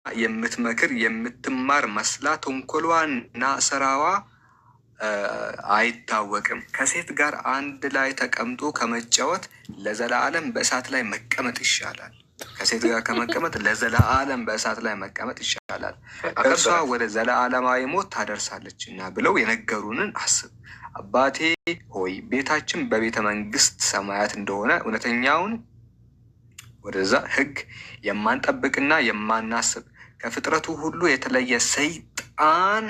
የምትመክር የምትማር መስላ ተንኮሏና ስራዋ አይታወቅም። ከሴት ጋር አንድ ላይ ተቀምጦ ከመጫወት ለዘላለም በእሳት ላይ መቀመጥ ይሻላል። ከሴት ጋር ከመቀመጥ ለዘላለም በእሳት ላይ መቀመጥ ይሻላል፣ እርሷ ወደ ዘላለማዊ ሞት ታደርሳለች እና ብለው የነገሩንን አስብ። አባቴ ሆይ ቤታችን በቤተ መንግስት ሰማያት እንደሆነ እውነተኛውን ወደዛ ሕግ የማንጠብቅና የማናስብ ከፍጥረቱ ሁሉ የተለየ ሰይጣን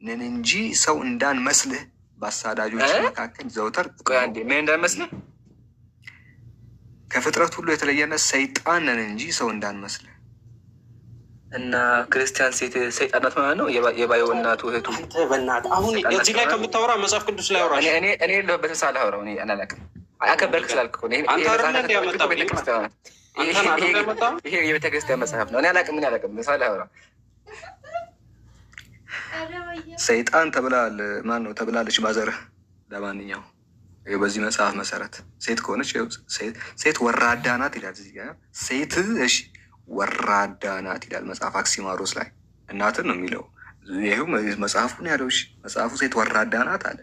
ነን እንጂ ሰው እንዳንመስልህ በአሳዳጆች መካከል ዘውተር ምን እንዳንመስልህ ከፍጥረት ሁሉ የተለየነ ሰይጣን ነን እንጂ ሰው እንዳንመስልህ። እና ክርስቲያን ሴት ሰይጣን ናት ማለት ነው። የባዩ እናቱ እህቱ በእናትህ አሁን እዚህ ላይ ከምታወራ መጽሐፍ ቅዱስ ላይ አውራ። እኔ ለበተሳ አላወራው እኔ አላውቅም። አከበርክ ስላልክ እኮ አንተ አይደል ያመጣው ቤተክርስቲያን ይሄ የቤተክርስቲያን መጽሐፍ ነው። እኔ አላውቅም። ምን አላውቅም ሳላ አወራ ሰይጣን ተብላል። ማን ነው ተብላለች? ማዘርህ። ለማንኛውም በዚህ መጽሐፍ መሰረት ሴት ከሆነች ሴት ወራዳ ናት ይላል። እዚህ ጋር ሴት እሺ ወራዳ ናት ይላል መጽሐፍ አክሲማሮስ ላይ። እናትን ነው የሚለው ይኸው መጽሐፉን ያለው። እሺ መጽሐፉ ሴት ወራዳ ናት አለ።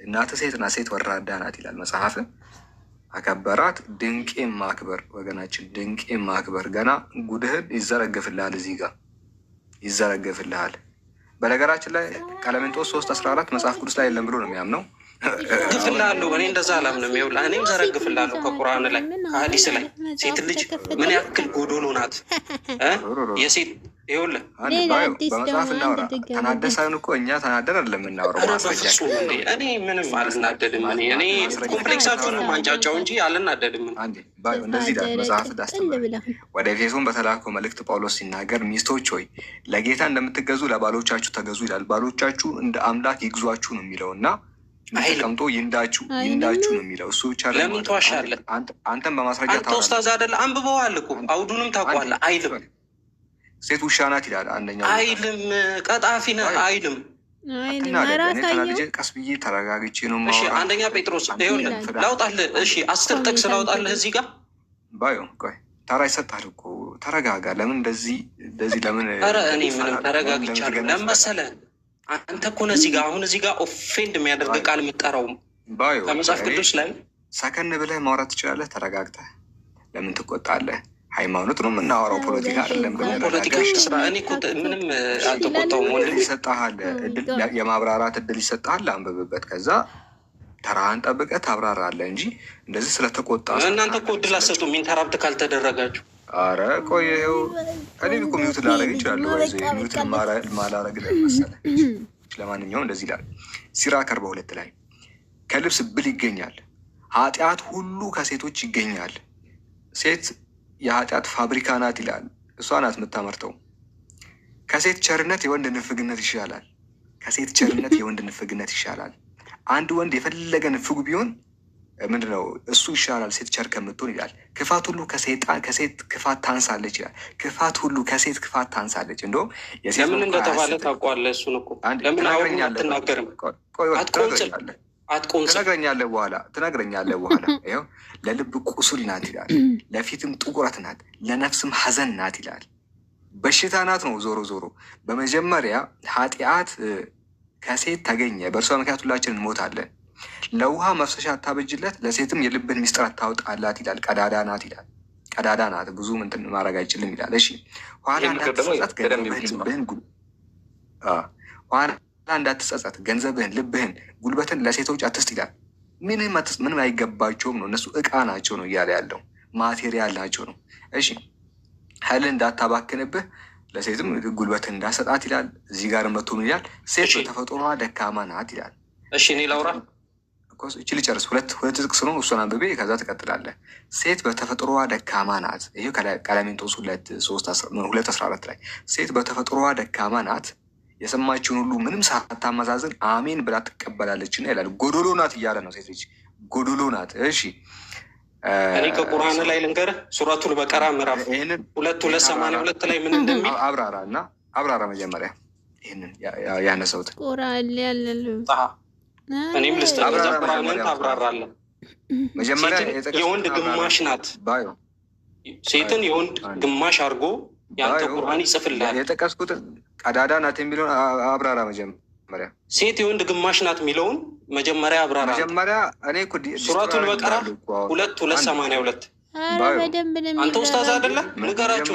እናትህ ሴት ናት፣ ሴት ወራዳ ናት ይላል መጽሐፍ። አከበራት። ድንቄም ማክበር ወገናችን፣ ድንቄም ማክበር። ገና ጉድህን ይዘረግፍልሃል፣ እዚህ ጋር ይዘረግፍልሃል። በነገራችን ላይ ቀለሜንጦስ 3:14 መጽሐፍ ቅዱስ ላይ የለም ብሎ ነው የሚያምነው። ግፍላለሁ እኔ እንደዛ አላምንም። ይኸውልህ እኔም ዘረግፍላለሁ ከቁርአን ላይ ከሀዲስ ላይ ሴት ልጅ ምን ያክል ጎዶሎ ናት የሴት ይኸውልህ በመጽሐፍ እናውራ። ተናደን ሳይሆን እኮ እኛ ተናደን አይደለም የምናወራው። ማስረጃ እኔ ምንም አልናደድም። እኔ ኮምፕሌክሳችሁን ነው ማንጫጫው እንጂ አልናደድም። እንደዚህ ይላል መጽሐፍ እንዳስተምር ወደ ኤፌሶን በተላከው መልእክት ጳውሎስ ሲናገር ሚስቶች ሆይ ለጌታ እንደምትገዙ ለባሎቻችሁ ተገዙ ይላል። ባሎቻችሁ እንደ አምላክ ይግዟችሁ ነው የሚለው እና ተቀምጦ ይንዳችሁ ነው የሚለው። እሱ ብቻ ለምን ተዋሻለህ? አንተም በማስረጃ አንተ ኡስታዝ አይደለ? አንብበዋል እኮ አውዱንም ታውቀዋለህ። አይልም ሴት ውሻ ናት ይላል አንደኛው። አይልም ቀጣፊ ነህ አይልም። ቀስ ብዬ ተረጋግቼ ነው። እሺ አንደኛ ጴጥሮስ ይኸውልህ ላውጣልህ። እሺ 10 ጥቅስ ላውጣልህ እዚህ ጋር ባዮ። ቆይ ተራ ይሰጣል እኮ ተረጋጋ። ለምን እንደዚህ ለምን? ኧረ እኔ ምንም ተረጋግቻለሁ። ለምን መሰለህ አንተ እኮ ነው እዚህ ጋር አሁን እዚህ ጋር ኦፌንድ የሚያደርግ ቃል የምጠራው ባዮ። ከመጽሐፍ ቅዱስ ላይ ሰከን ብለህ ማውራት ትችላለህ። ተረጋግተህ ለምን ትቆጣለህ? ሃይማኖት ነው የምናወራው፣ ፖለቲካ አይደለም። ፖለቲካ ስራ እኔ ምንም አልተቆጣውም። እድል ይሰጥሃል፣ የማብራራት እድል ይሰጥሃል። አንብብበት፣ ከዛ ተራህን ጠብቀህ ታብራራለህ እንጂ እንደዚህ ስለተቆጣ እናንተ እኮ እድል አትሰጡም ኢንተራፕት ካልተደረጋችሁ። አረ ቆይ ይኸው እኔ እኮ ሚዩት ላደርግ ይችላሉ። ሚዩት ማላረግ መሰለህ። ለማንኛውም እንደዚህ ይላል ሲራክ 42 ላይ ከልብስ ብል ይገኛል፣ ኃጢአት ሁሉ ከሴቶች ይገኛል። ሴት የኃጢአት ፋብሪካ ናት ይላል። እሷ ናት የምታመርተው። ከሴት ቸርነት የወንድ ንፍግነት ይሻላል። ከሴት ቸርነት የወንድ ንፍግነት ይሻላል። አንድ ወንድ የፈለገ ንፍጉ ቢሆን ምንድነው እሱ ይሻላል ሴት ቸር ከምትሆን ይላል። ክፋት ሁሉ ከሴት ክፋት ታንሳለች ይላል። ክፋት ሁሉ ከሴት ክፋት ታንሳለች። እንደውም ለምን እንደተባለ ታውቀዋለህ? እሱን እኮ ለምን አሁን አትናገርም? ትነግረኛለህ በኋላ ይኸው ለልብ ቁስል ናት ይላል፣ ለፊትም ጥቁረት ናት፣ ለነፍስም ሐዘን ናት ይላል። በሽታ ናት ነው ዞሮ ዞሮ። በመጀመሪያ ኃጢአት ከሴት ተገኘ፣ በእርሷ ምክንያት ሁላችን እንሞታለን። ለውሃ መፍሰሻ አታበጅለት፣ ለሴትም የልብን ሚስጥር አታውጣላት ይላል። ቀዳዳ ናት ይላል። ቀዳዳ ናት፣ ብዙ እንትን ማድረግ አይችልም ይላል። እሺ ኋላ እንዳትጸጸት ገንዘብህን፣ ልብህን፣ ጉልበትን ለሴቶች አትስጥ ይላል። ምንም አይገባቸውም ነው፣ እነሱ እቃ ናቸው ነው እያለ ያለው፣ ማቴሪያል ናቸው ነው። እሺ ኃይልን እንዳታባክንብህ ለሴትም ጉልበትን እንዳሰጣት ይላል። እዚህ ጋር መቶ ምን ይላል? ሴት በተፈጥሮዋ ደካማ ናት ይላል። እሺ እኔ ላውራ እቺ ልጨርስ። ሁለት ጥቅስ ነው፣ እሱን አንብቤ ከዛ ትቀጥላለህ። ሴት በተፈጥሮዋ ደካማ ናት። ይሄ ቀለሜንጦስ 2:14 ላይ ሴት በተፈጥሮዋ ደካማ ናት፣ የሰማችውን ሁሉ ምንም ሳታመዛዝን አሜን ብላ ትቀበላለች እና ይላል። ጎዶሎ ናት እያለ ነው። ሴት ልጅ ጎዶሎ ናት። እሺ እኔ ከቁርአን ላይ ልንገርህ፣ ሱረቱል በቀራ ምዕራፍ 2:82 ላይ ምን እንደሚል አብራራ መጀመሪያ ይህንን ያነሰውት ቁርአን ያለሉ እኔም ልስጥ ቁርአንን ታብራራለህ። መጀመሪያ የወንድ ግማሽ ናት። ሴትን የወንድ ግማሽ አድርጎ የአንተ ቁርአን ይጽፍልሃል። የጠቀስኩት ቀዳዳ ናት የሚለውን አብራራ መጀመሪያ። ሴት የወንድ ግማሽ ናት የሚለውን መጀመሪያ አብራራ። መጀመሪያ እኔ ሱረቱል በቀራ 2:282 አንተ ኡስታዝ አይደለ? ንገራቸው።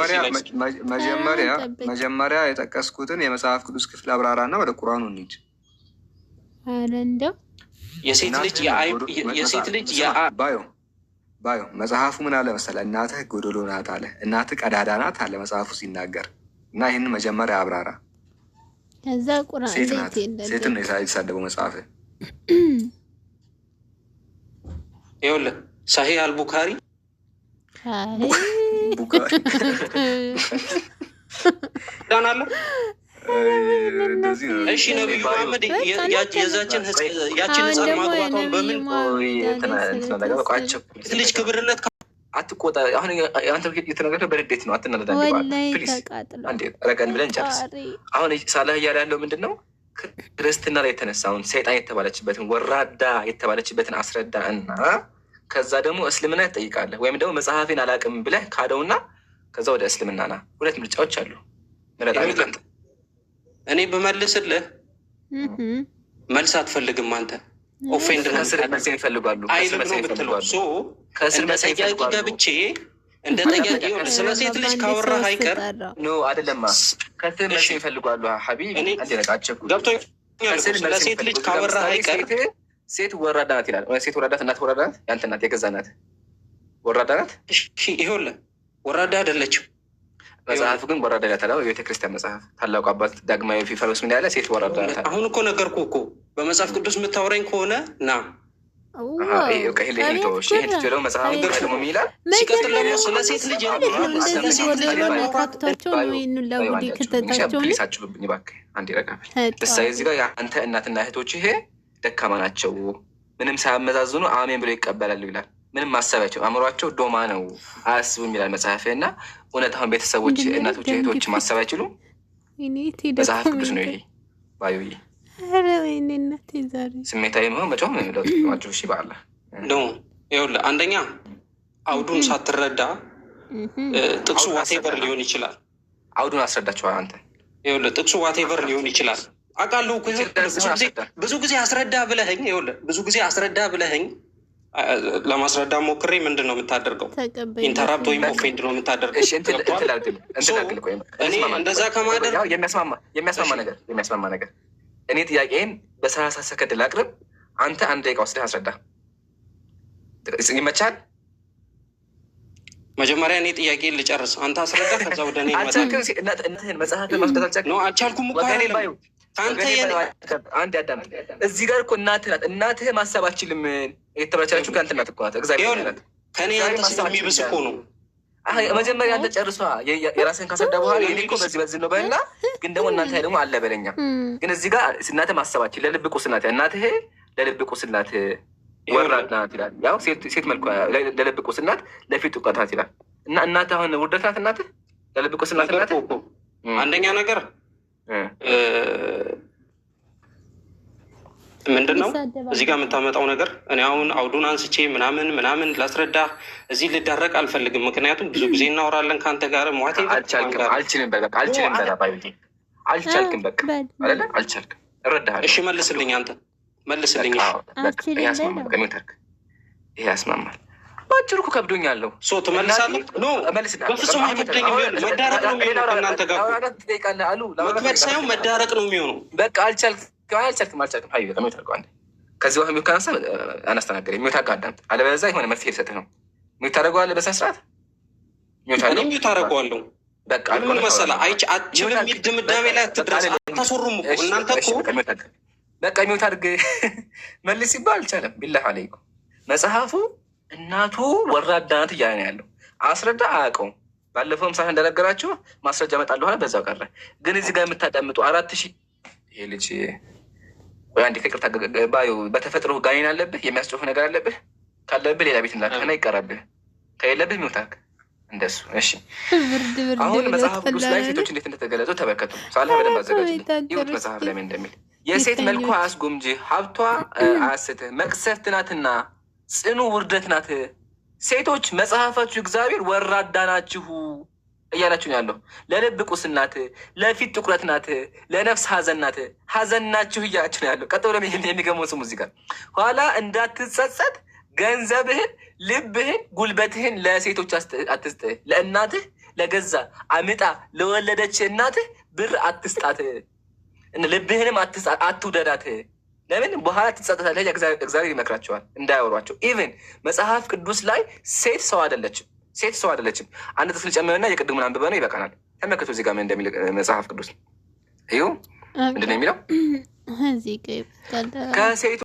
መጀመሪያ የጠቀስኩትን የመጽሐፍ ቅዱስ ክፍል አብራራ እና ወደ ቁርአኑ እንሂድ። የሴት ልጅ ባዮ መጽሐፉ ምን አለ መሰለህ? እናትህ ጎዶሎ ናት አለ። እናትህ ቀዳዳ ናት አለ መጽሐፉ ሲናገር እና ይህንን መጀመሪያ አብራራ። ሴት ናት፣ ሴትን ነው የተሳደበው መጽሐፍ። ይኸውልህ ሳሂህ አልቡካሪ ዳናለ። እሺ ነቢዩ መሐመድ ያችን ህፃን ማግባቷን በምን ልጅ ክብርነት አትቆጣ። አሁን አንተ የተነገረ በንዴት ነው። አትናደዳ ረቀን ብለን ጨርስ። አሁን ሳላህ እያለ ያለው ምንድን ነው? ክርስትና ላይ የተነሳውን ሰይጣን የተባለችበትን ወራዳ የተባለችበትን አስረዳ እና ከዛ ደግሞ እስልምና ትጠይቃለህ። ወይም ደግሞ መጽሐፌን አላቅም ብለህ ካደውና ከዛ ወደ እስልምና ና። ሁለት ምርጫዎች አሉ። እኔ በመልስልህ መልስ አትፈልግም አንተ። ኦፌንድ ይፈልጋሉ አይልም ነው የምትለው። እንደ ጠያቂ ገብቼ እንደ ጠያቂ ስለ ሴት ልጅ ካወራህ አይቀር ኖ አይደለማ። ከስር መልስ ይፈልጓሉ። ሀቢብ ገብቶኛል። ስለ ሴት ልጅ ካወራህ አይቀር ሴት ወራዳ ናት ይላል። ሴት ወራዳ ናት። እናት ወራዳ ናት። ያንተ እናት የገዛ ናት ወራዳ ናት። ይኸውልህ ወራዳ አይደለችም። መጽሐፉ ግን ወራዳ ያተላ የቤተክርስቲያን መጽሐፍ ታላቁ አባት ዳግማዊ ፊልጶስ ምን ያለ ሴት ወራዳ ናት። አሁን እኮ ነገርኩህ እኮ በመጽሐፍ ቅዱስ የምታወራኝ ከሆነ ና መጽሐፍ ደግሞ ይላል። ሲቀጥል ደግሞ ስለ ሴት ልጅ ሳችሁብኝ እባክህ አንድ ይረጋል። እዚህ ጋር የአንተ እናትና እህቶች ይሄ ደካማ ናቸው፣ ምንም ሳያመዛዝኑ አሜን ብሎ ይቀበላሉ ይላል። ምንም ማሰባቸው አእምሯቸው ዶማ ነው፣ አያስቡም ይላል መጽሐፍ። እና እውነት አሁን ቤተሰቦች እናቶች እህቶች ማሰብ አይችሉም። መጽሐፍ ቅዱስ ነው ይሄ ባዩ ስሜታዊ መሆን መጫወም ለማቸው ሺ በአለ ነው። ይኸውልህ አንደኛ አውዱን ሳትረዳ ጥቅሱ ዋቴቨር ሊሆን ይችላል። አውዱን አስረዳቸዋል አንተ። ይኸውልህ ጥቅሱ ዋቴቨር ሊሆን ይችላል አውቃለሁ እኮ ብዙ ጊዜ አስረዳ ብለኸኝ፣ ይኸውልህ ብዙ ጊዜ አስረዳ ብለኸኝ ለማስረዳ ሞክሬ ምንድን ነው የምታደርገው? ኢንተራፕት ወይም ኦፌንድ ነው የምታደርገው። እኔ እንደዛ ከማደር የሚያስማማ ነገር እኔ ጥያቄን በ30 ሰከንድ ላቅርብ፣ አንተ 1 ደቂቃ ወስደህ አስረዳ። ይመቻል? መጀመሪያ እኔ ጥያቄን ልጨርስ፣ አንተ አስረዳ፣ ከዛ ወደ እኔ መጽሐፍን ማስረዳት አልቻልክም። አልቻልኩም እኮ አንድ ያዳም እዚህ ጋር እኮ እናትህ ናት። እናትህ ማሰብ አችልም የተባለቻችሁ ከአንተ እናት እኮ ናት። እግዚአብሔር ናት። ከኔ አንተ ስለሚብስ እኮ ነው። መጀመሪያ አንተ ጨርሷ የራስህን ካስረዳ በኋላ እኔ እኮ በዚህ ነው በልና፣ ግን ደግሞ እናንተ ደግሞ አለ በለኛ። ግን እዚህ ጋር እናትህ ማሰባችን ለልብ ቁስል ናት። እናትህ ለልብ ቁስል ናት፣ ወራድ ናት ይላል። ያው ሴት መልኳ ለልብ ቁስል ናት፣ ለፊት እውቀት ናት ይላል። እና እናትህ አሁን ውርደት ናት። እናትህ ለልብ ቁስል ናት። እናትህ አንደኛ ነገር ምንድን ነው እዚህ ጋር የምታመጣው ነገር? እኔ አሁን አውዱን አንስቼ ምናምን ላስረዳ እዚህ ልዳረቅ አልፈልግም። ምክንያቱም ብዙ ጊዜ እናወራለን ከአንተ ጋር ሟቴ አልችልም እረዳሃለሁ። እሺ መልስልኝ፣ አንተ መልስልኝ። ይሄ ያስማማል። በአጭሩ እኮ ከብዶኛለሁ። ትመልሳለህ? በፍጹም አይከብደኝም። መዳረቅ ነው የሚሆነው ከእናንተ ጋር መክበድ ሳይሆን መዳረቅ ነው የሚሆነው። በቃ አልቻልክም። ከዚህ በኋላ የሚካነሳ አናስተናገር የሚወት አጋዳም፣ አለበለዚያ የሆነ መፍትሄ ልሰጥህ ነው። የሚወት ታደርገዋለህ በስነ ስርዓት ሚውት አደርገዋለሁ። በቃ ምን መሰለህ አችልም የሚል ድምዳሜ ላይ አትድረስ። አታስወሩም እኮ እናንተ እኮ በቃ ሚውት አድርግ መልስ ሲባል አልቻለም። ቢላህ አለይኩም መጽሐፉ እናቱ ወራዳ ናት እያለ ነው ያለው። አስረዳ አያውቀውም። ባለፈውም ሳይሆን እንደነገራችሁ ማስረጃ እመጣለሁ ሆነ በዛው ቀረ። ግን እዚህ ጋር የምታዳምጡ 4000 ይሄ ልጅ ወይ አንዴ ከቅርታ ባዩ በተፈጥሮ ጋኔን አለብህ፣ የሚያስጮፍ ነገር አለብህ። ካለብህ ሌላ ቤት እንዳትከና ይቀራብህ፣ ከሌለብህ ሚውታክ እንደሱ። እሺ አሁን መጽሐፍ ቅዱስ ላይ ሴቶች እንዴት እንደተገለጹ ተመልከቱ። ሳላ በደንብ አዘጋጅ ይሁት መጽሐፍ ላይ ምን እንደሚል። የሴት መልኳ አያስጎምጅህ፣ ሀብቷ አያስትህ፣ መቅሰፍት ናትና ጽኑ ውርደት ናት። ሴቶች መጽሐፋችሁ እግዚአብሔር ወራዳ ናችሁ። እያላችሁ ያለው ለልብ ቁስል ናት፣ ለፊት ጥቁረት ናት፣ ለነፍስ ሐዘን ናት። ሐዘን ናችሁ እያላችሁ ነው ያለው። ቀጥሎ የሚገመው ስሙ እዚህ ጋር ኋላ እንዳትጸጸት ገንዘብህን፣ ልብህን፣ ጉልበትህን ለሴቶች አትስጥ። ለእናትህ ለገዛ አምጣ ለወለደች እናትህ ብር አትስጣት። ልብህንም አትውደዳት። ለምን በኋላ ትጸጸታለህ። እግዚአብሔር ይመክራቸዋል እንዳያወሯቸው። ኢቨን መጽሐፍ ቅዱስ ላይ ሴት ሰው አይደለችም። ሴት ሰው አይደለችም። አንድ ጥቅስ ልጨምርና የቅድሙን አንብበ ነው ይበቃናል። ተመልከቱ እዚህ ጋር ምን እንደሚል መጽሐፍ ቅዱስ ይሁ ምንድን ነው የሚለው? ከሴቱ